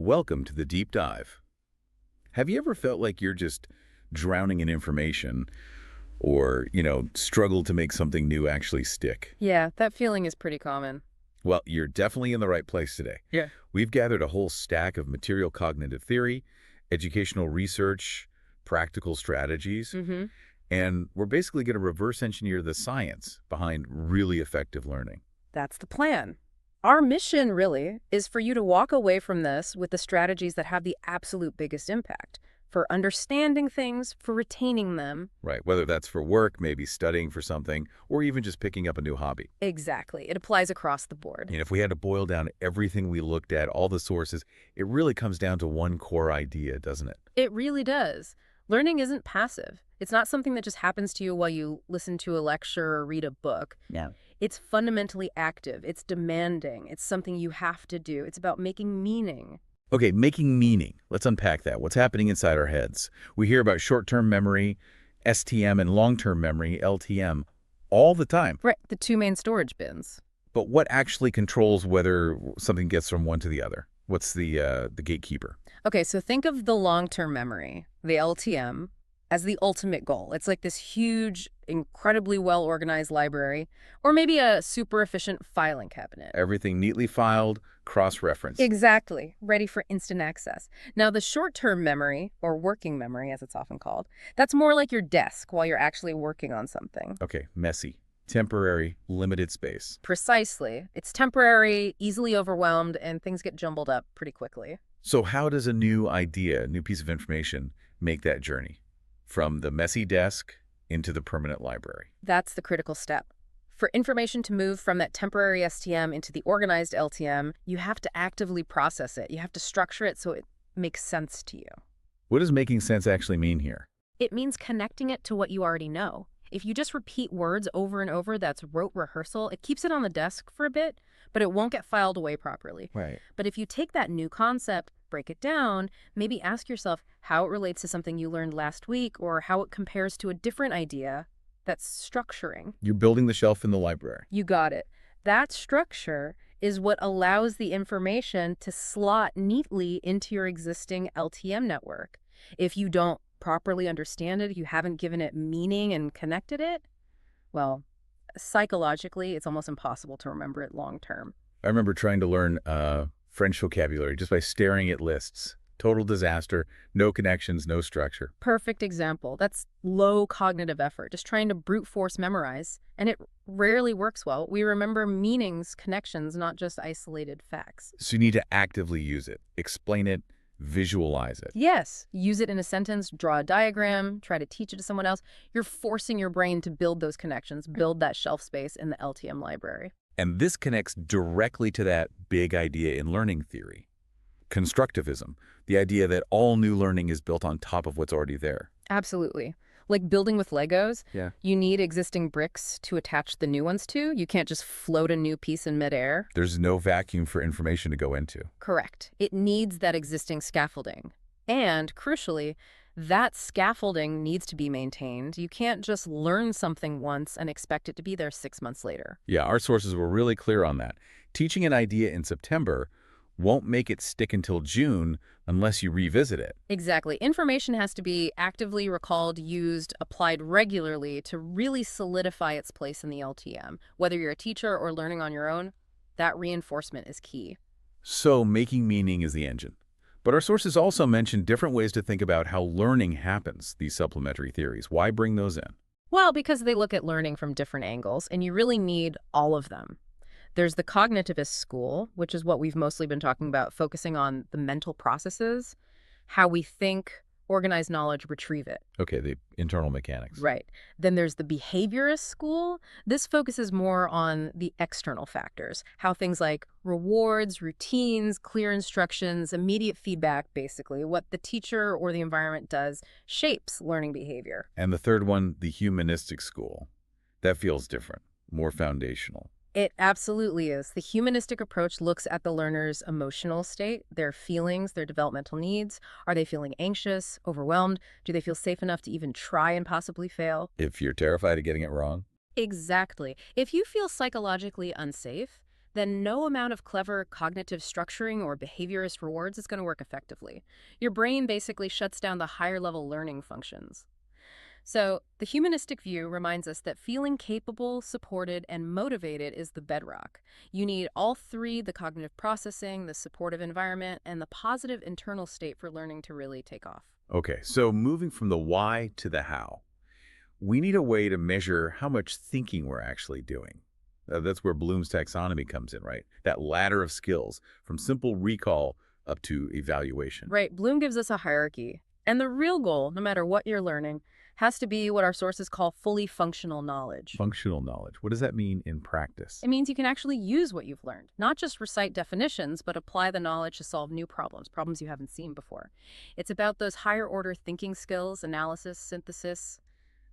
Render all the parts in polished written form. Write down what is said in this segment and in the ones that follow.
Welcome to the deep dive. Have you ever felt like you're just drowning in information or, struggle to make something new actually stick? Yeah, that feeling is pretty common. Well, you're definitely in the right place today. Yeah. We've gathered a whole stack of material cognitive theory, educational research, practical strategies, Mm-hmm. and we're basically going to reverse engineer the science behind really effective learning. That's the plan. Our mission, really, is for you to walk away from this with the strategies that have the absolute biggest impact for understanding things, for retaining them. Right, whether that's for work, maybe studying for something, or even just picking up a new hobby. Exactly. It applies across the board. If we had to boil down everything we looked at, all the sources, it really comes down to one core idea, doesn't it? It really does. Learning isn't passive. It's not something that just happens to you while you listen to a lecture or read a book. Yeah. It's fundamentally active. It's demanding. It's something you have to do. It's about making meaning. Okay, making meaning. Let's unpack that. What's happening inside our heads? We hear about short-term memory, STM, and long-term memory, LTM, all the time. Right, the two main storage bins. But what actually controls whether something gets from one to the other? What's the gatekeeper? Okay, so think of the long-term memory, the LTM, as the ultimate goal. It's like this huge, incredibly well-organized library, or maybe a super efficient filing cabinet. Everything neatly filed, cross-referenced. Exactly, ready for instant access. Now, the short-term memory, or working memory as it's often called, that's more like your desk while you're actually working on something. Okay, messy, temporary, limited space. Precisely. It's temporary, easily overwhelmed, and things get jumbled up pretty quickly. So how does a new idea, new piece of information, make that journey from the messy desk into the permanent library? That's the critical step. For information to move from that temporary STM into the organized LTM, you have to actively process it. You have to structure it so it makes sense to you. What does making sense actually mean here? It means connecting it to what you already know. If you just repeat words over and over, that's rote rehearsal. It keeps it on the desk for a bit, but it won't get filed away properly. Right. But if you take that new concept, break it down, maybe ask yourself how it relates to something you learned last week or how it compares to a different idea, that's structuring. You're building the shelf in the library. You got it. That structure is what allows the information to slot neatly into your existing LTM network. If you don't properly understand it, if you haven't given it meaning and connected it, well, psychologically, it's almost impossible to remember it long term. I remember trying to learn French vocabulary just by staring at lists. Total disaster, no connections, no structure. Perfect example. That's low cognitive effort, just trying to brute force memorize. And it rarely works well. We remember meanings, connections, not just isolated facts. So you need to actively use it, explain it, visualize it. Yes, use it in a sentence, draw a diagram, try to teach it to someone else. You're forcing your brain to build those connections, build that shelf space in the LTM library. And this connects directly to that big idea in learning theory. Constructivism, the idea that all new learning is built on top of what's already there. Absolutely. Like building with Legos, Yeah. you need existing bricks to attach the new ones to. You can't just float a new piece in midair. There's no vacuum for information to go into. Correct. It needs that existing scaffolding. And, crucially, that scaffolding needs to be maintained. You can't just learn something once and expect it to be there 6 months later. Yeah, our sources were really clear on that. Teaching an idea in September won't make it stick until June unless you revisit it. Exactly. Information has to be actively recalled, used, applied regularly to really solidify its place in the LTM. Whether you're a teacher or learning on your own, that reinforcement is key. So making meaning is the engine. But our sources also mention different ways to think about how learning happens, these supplementary theories. Why bring those in? Well, because they look at learning from different angles, and you really need all of them. There's the cognitivist school, which is what we've mostly been talking about, focusing on the mental processes, how we think, organize knowledge, retrieve it. Okay, the internal mechanics. Right. Then there's the behaviorist school. This focuses more on the external factors, how things like rewards, routines, clear instructions, immediate feedback, basically, what the teacher or the environment does shapes learning behavior. And the third one, the humanistic school. That feels different, more foundational. It absolutely is. The humanistic approach looks at the learner's emotional state, their feelings, their developmental needs. Are they feeling anxious, overwhelmed? Do they feel safe enough to even try and possibly fail? If you're terrified of getting it wrong. Exactly. If you feel psychologically unsafe, then no amount of clever cognitive structuring or behaviorist rewards is going to work effectively. Your brain basically shuts down the higher level learning functions. So, the humanistic view reminds us that feeling capable, supported, and motivated is the bedrock. You need all three: the cognitive processing, the supportive environment, and the positive internal state for learning to really take off. Okay, so moving from the why to the how, we need a way to measure how much thinking we're actually doing. That's where Bloom's taxonomy comes in, right? That ladder of skills, from simple recall up to evaluation. Right, Bloom gives us a hierarchy. And the real goal, no matter what you're learning, has to be what our sources call fully functional knowledge. Functional knowledge. What does that mean in practice? It means you can actually use what you've learned, not just recite definitions, but apply the knowledge to solve new problems, problems you haven't seen before. It's about those higher order thinking skills: analysis, synthesis,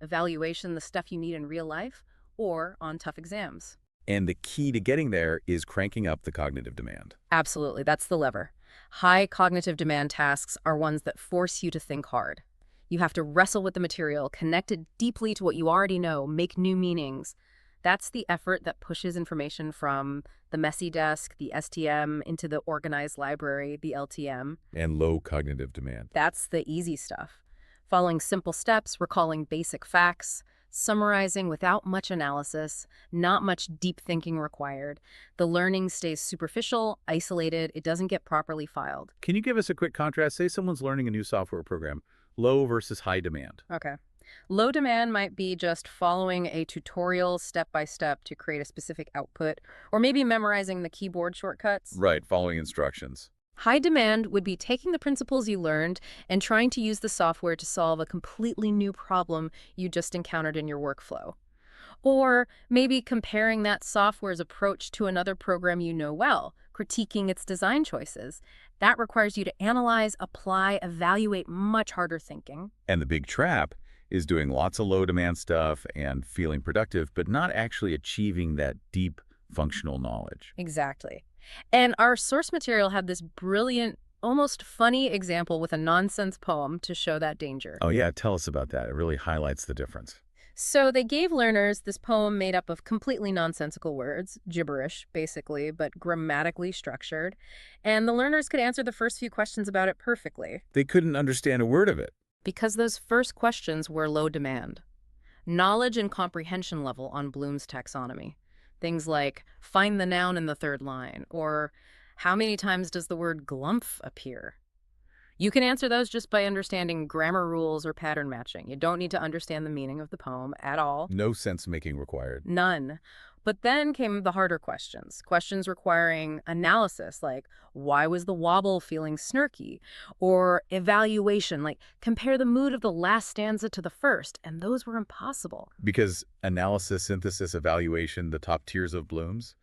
evaluation, the stuff you need in real life or on tough exams. And the key to getting there is cranking up the cognitive demand. Absolutely, that's the lever. High cognitive demand tasks are ones that force you to think hard. You have to wrestle with the material, connect it deeply to what you already know, make new meanings. That's the effort that pushes information from the messy desk, the STM, into the organized library, the LTM. And low cognitive demand. That's the easy stuff. Following simple steps, recalling basic facts, summarizing without much analysis, not much deep thinking required. The learning stays superficial, isolated, it doesn't get properly filed. Can you give us a quick contrast? Say someone's learning a new software program, low versus high demand. Okay. Low demand might be just following a tutorial step by step to create a specific output, or maybe memorizing the keyboard shortcuts. Right, following instructions. High demand would be taking the principles you learned and trying to use the software to solve a completely new problem you just encountered in your workflow. Or maybe comparing that software's approach to another program you know well, critiquing its design choices. That requires you to analyze, apply, evaluate, much harder thinking. And the big trap is doing lots of low demand stuff and feeling productive, but not actually achieving that deep functional knowledge. Exactly. And our source material had this brilliant, almost funny example with a nonsense poem to show that danger. Oh yeah, tell us about that. It really highlights the difference. So they gave learners this poem made up of completely nonsensical words, gibberish, basically, but grammatically structured. And the learners could answer the first few questions about it perfectly. They couldn't understand a word of it. Because those first questions were low demand. Knowledge and comprehension level on Bloom's taxonomy. Things like, find the noun in the third line, or how many times does the word glumph appear? You can answer those just by understanding grammar rules or pattern matching. You don't need to understand the meaning of the poem at all. No sense-making required. None. But then came the harder questions. Questions requiring analysis, like, why was the wobble feeling snarky? Or evaluation, like, compare the mood of the last stanza to the first. And those were impossible. Because analysis, synthesis, evaluation, the top tiers of Bloom's,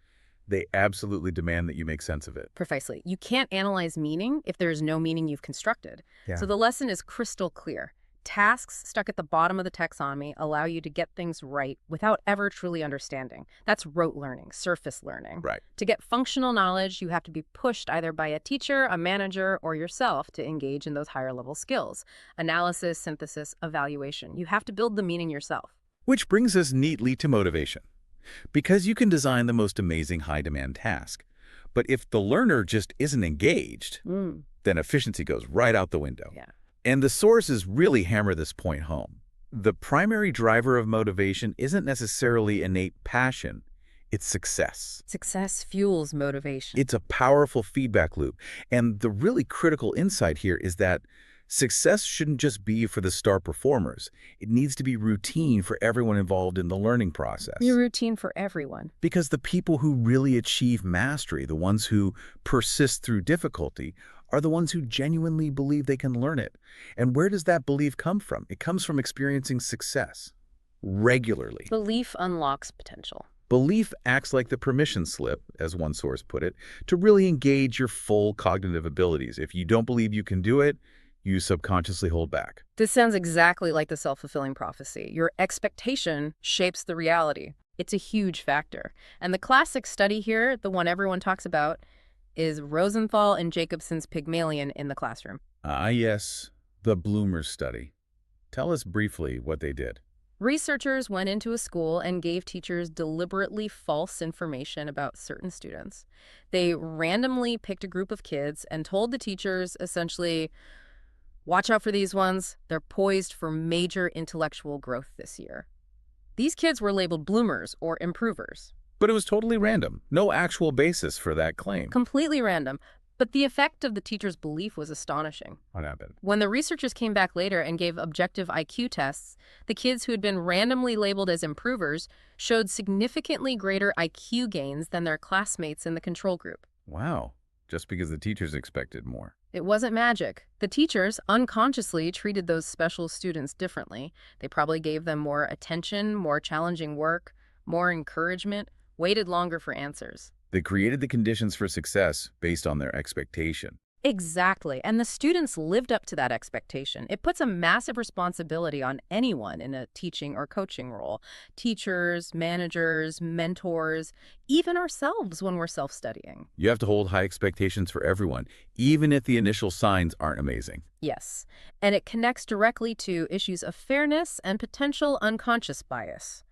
they absolutely demand that you make sense of it. Precisely. You can't analyze meaning if there is no meaning you've constructed. Yeah. So the lesson is crystal clear. Tasks stuck at the bottom of the taxonomy allow you to get things right without ever truly understanding. That's rote learning, surface learning. Right. To get functional knowledge, you have to be pushed either by a teacher, a manager, or yourself to engage in those higher level skills. Analysis, synthesis, evaluation. You have to build the meaning yourself. Which brings us neatly to motivation. Because you can design the most amazing high-demand task. But if the learner just isn't engaged, then efficiency goes right out the window. Yeah. And the sources really hammer this point home. The primary driver of motivation isn't necessarily innate passion, it's success. Success fuels motivation. It's a powerful feedback loop. And the really critical insight here is that success shouldn't just be for the star performers. It needs to be routine for everyone involved in the learning process. Your routine for everyone. Because the people who really achieve mastery, the ones who persist through difficulty, are the ones who genuinely believe they can learn it. And where does that belief come from? It comes from experiencing success regularly. Belief unlocks potential. Belief acts like the permission slip, as one source put it, to really engage your full cognitive abilities. If you don't believe you can do it, you subconsciously hold back. This sounds exactly like the self-fulfilling prophecy. Your expectation shapes the reality. It's a huge factor. And the classic study here, the one everyone talks about, is Rosenthal and Jacobson's Pygmalion in the classroom. Ah, yes, the Bloomers study. Tell us briefly what they did. Researchers went into a school and gave teachers deliberately false information about certain students. They randomly picked a group of kids and told the teachers essentially, watch out for these ones. They're poised for major intellectual growth this year. These kids were labeled bloomers or improvers. But it was totally random. No actual basis for that claim. Completely random. But the effect of the teacher's belief was astonishing. What happened? When the researchers came back later and gave objective IQ tests, the kids who had been randomly labeled as improvers showed significantly greater IQ gains than their classmates in the control group. Wow. Just because the teachers expected more. It wasn't magic. The teachers unconsciously treated those special students differently. They probably gave them more attention, more challenging work, more encouragement, waited longer for answers. They created the conditions for success based on their expectation. Exactly. And the students lived up to that expectation. It puts a massive responsibility on anyone in a teaching or coaching role. Teachers, managers, mentors, even ourselves when we're self-studying. You have to hold high expectations for everyone, even if the initial signs aren't amazing. Yes. And it connects directly to issues of fairness and potential unconscious bias.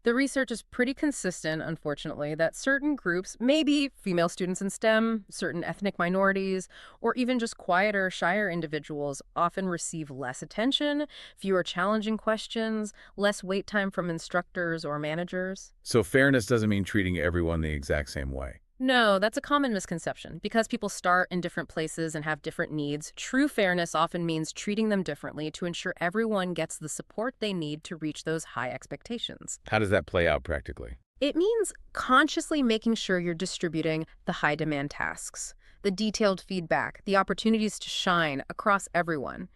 The research is pretty consistent, unfortunately, that certain groups, maybe female students in STEM, certain ethnic minorities, or even just quieter, shyer individuals often receive less attention, fewer challenging questions, less wait time from instructors or managers. So fairness doesn't mean treating everyone the exact same way. No, that's a common misconception. Because people start in different places and have different needs, true fairness often means treating them differently to ensure everyone gets the support they need to reach those high expectations. How does that play out practically? It means consciously making sure you're distributing the high-demand tasks, the detailed feedback, the opportunities to shine across everyone,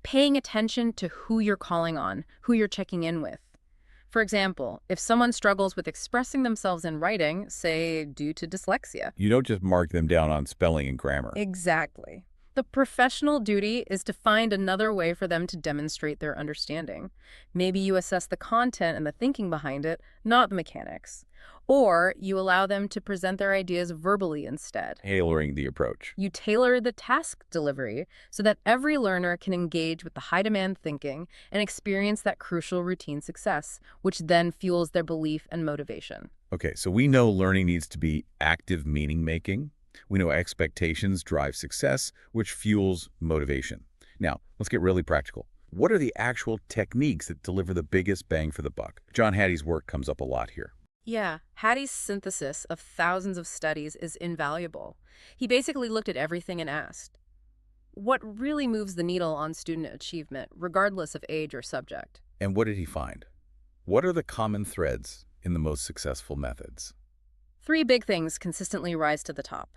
paying attention to who you're calling on, who you're checking in with. For example, if someone struggles with expressing themselves in writing, say due to dyslexia. You don't just mark them down on spelling and grammar. Exactly. The professional duty is to find another way for them to demonstrate their understanding. Maybe you assess the content and the thinking behind it, not the mechanics. Or you allow them to present their ideas verbally instead. Tailoring the approach. You tailor the task delivery so that every learner can engage with the high-demand thinking and experience that crucial routine success, which then fuels their belief and motivation. Okay, so we know learning needs to be active meaning-making. We know expectations drive success, which fuels motivation. Now, let's get really practical. What are the actual techniques that deliver the biggest bang for the buck? John Hattie's work comes up a lot here. Yeah, Hattie's synthesis of thousands of studies is invaluable. He basically looked at everything and asked, what really moves the needle on student achievement, regardless of age or subject? And what did he find? What are the common threads in the most successful methods? 3 big things consistently rise to the top.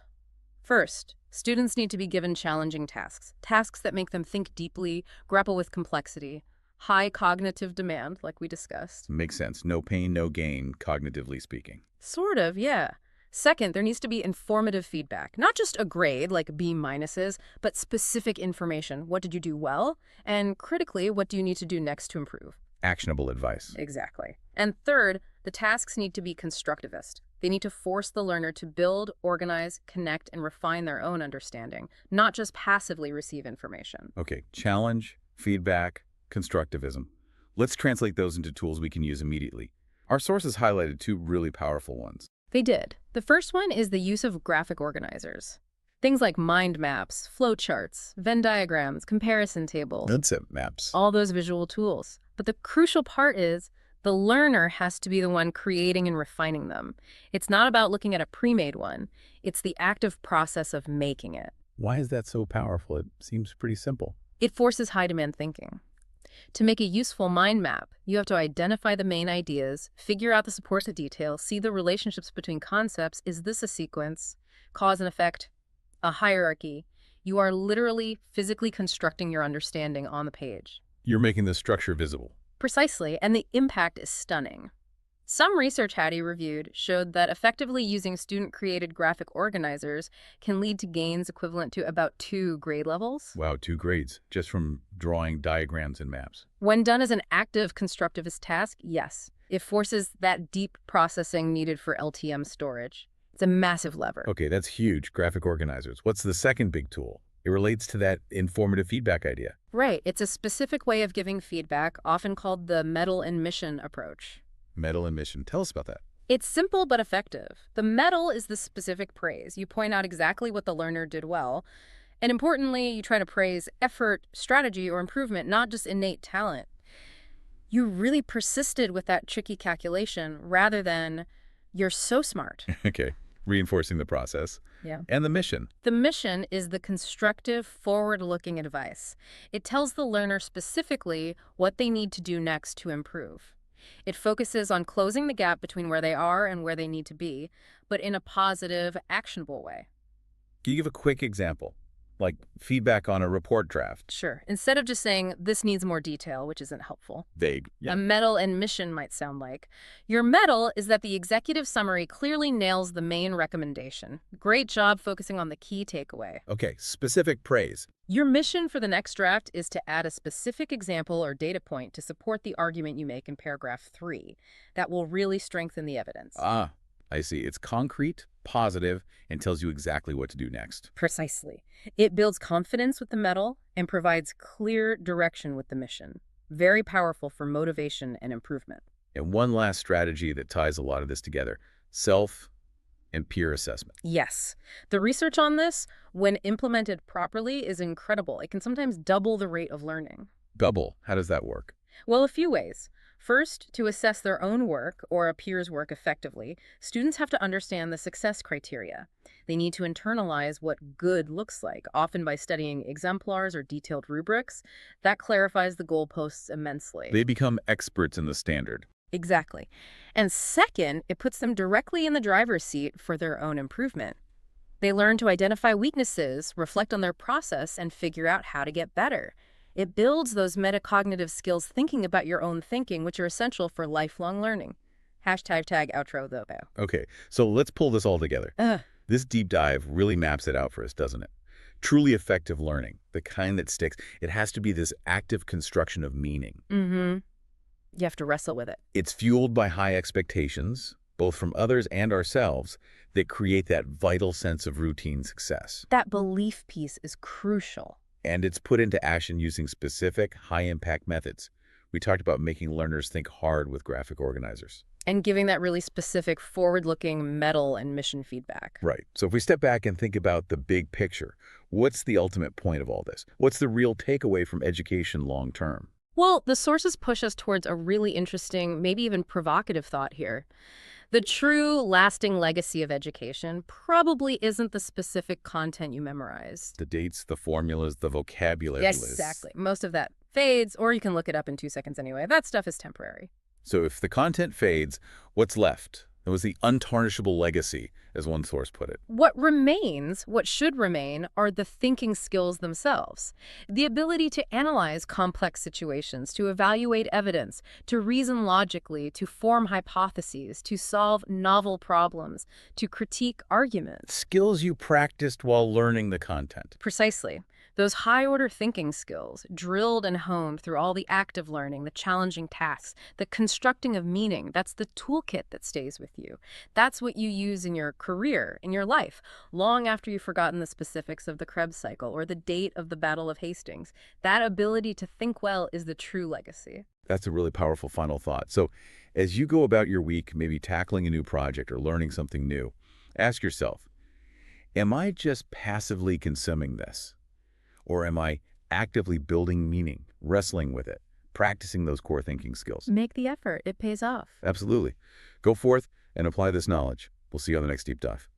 First, students need to be given challenging tasks, tasks that make them think deeply, grapple with complexity, high cognitive demand, like we discussed. Makes sense. No pain, no gain, cognitively speaking. Sort of, yeah. Second, there needs to be informative feedback, not just a grade like B minuses, but specific information. What did you do well? And critically, what do you need to do next to improve? Actionable advice. Exactly. And third, the tasks need to be constructivist. They need to force the learner to build, organize, connect, and refine their own understanding, not just passively receive information. Okay, challenge, feedback, constructivism. Let's translate those into tools we can use immediately. Our sources highlighted 2 really powerful ones. They did. The first one is the use of graphic organizers. Things like mind maps, flowcharts, Venn diagrams, comparison tables. Concept maps. All those visual tools. But the crucial part is the learner has to be the one creating and refining them. It's not about looking at a pre-made one. It's the active process of making it. Why is that so powerful? It seems pretty simple. It forces high-demand thinking. To make a useful mind map, you have to identify the main ideas, figure out the supporting detail, see the relationships between concepts. Is this a sequence, cause and effect, a hierarchy? You are literally physically constructing your understanding on the page. You're making the structure visible. Precisely, and the impact is stunning. Some research Hattie reviewed showed that effectively using student-created graphic organizers can lead to gains equivalent to about 2 grade levels. Wow, 2 grades, just from drawing diagrams and maps. When done as an active constructivist task, yes, it forces that deep processing needed for LTM storage. It's a massive lever. Okay, that's huge, graphic organizers. What's the second big tool? It relates to that informative feedback idea. Right. It's a specific way of giving feedback, often called the medal and mission approach. Medal and mission. Tell us about that. It's simple but effective. The medal is the specific praise. You point out exactly what the learner did well. And importantly, you try to praise effort, strategy, or improvement, not just innate talent. You really persisted with that tricky calculation rather than, you're so smart. Okay. Reinforcing the process. Yeah. And the mission. The mission is the constructive, forward-looking advice. It tells the learner specifically what they need to do next to improve. It focuses on closing the gap between where they are and where they need to be, but in a positive, actionable way. Can you give a quick example? Like feedback on a report draft? Sure. Instead of just saying, this needs more detail, which isn't helpful. Vague. A medal and mission might sound like. Your medal is that the executive summary clearly nails the main recommendation. Great job focusing on the key takeaway. Okay. Specific praise. Your mission for the next draft is to add a specific example or data point to support the argument you make in paragraph 3. That will really strengthen the evidence. Ah, I see. It's concrete, positive, and tells you exactly what to do next. Precisely. It builds confidence with the medal and provides clear direction with the mission. Very powerful for motivation and improvement. And one last strategy that ties a lot of this together, self and peer assessment. Yes. The research on this, when implemented properly, is incredible. It can sometimes double the rate of learning. Double. How does that work? Well, a few ways. First, to assess their own work or a peer's work effectively, students have to understand the success criteria. They need to internalize what good looks like, often by studying exemplars or detailed rubrics. That clarifies the goalposts immensely. They become experts in the standard. Exactly. And second, it puts them directly in the driver's seat for their own improvement. They learn to identify weaknesses, reflect on their process, and figure out how to get better. It builds those metacognitive skills thinking about your own thinking, which are essential for lifelong learning. Hashtag outro though. Okay, so let's pull this all together. This deep dive really maps it out for us, doesn't it? Truly effective learning, the kind that sticks. It has to be this active construction of meaning. Mm-hmm. You have to wrestle with it. It's fueled by high expectations, both from others and ourselves, that create that vital sense of routine success. That belief piece is crucial. And it's put into action using specific, high-impact methods. We talked about making learners think hard with graphic organizers. And giving that really specific, forward-looking medal and mission feedback. Right. So if we step back and think about the big picture, what's the ultimate point of all this? What's the real takeaway from education long-term? Well, the sources push us towards a really interesting, maybe even provocative thought here. The true lasting legacy of education probably isn't the specific content you memorized. The dates, the formulas, the vocabulary list. Exactly. Most of that fades, or you can look it up in 2 seconds anyway. That stuff is temporary. So if the content fades, what's left? It was the untarnishable legacy, as one source put it. What remains, what should remain, are the thinking skills themselves. The ability to analyze complex situations, to evaluate evidence, to reason logically, to form hypotheses, to solve novel problems, to critique arguments. Skills you practiced while learning the content. Precisely. Those high-order thinking skills, drilled and honed through all the active learning, the challenging tasks, the constructing of meaning, that's the toolkit that stays with you. That's what you use in your career, in your life, long after you've forgotten the specifics of the Krebs cycle or the date of the Battle of Hastings. That ability to think well is the true legacy. That's a really powerful final thought. So as you go about your week, maybe tackling a new project or learning something new, ask yourself, am I just passively consuming this? Or am I actively building meaning, wrestling with it, practicing those core thinking skills? Make the effort. It pays off. Absolutely. Go forth and apply this knowledge. We'll see you on the next Deep Dive.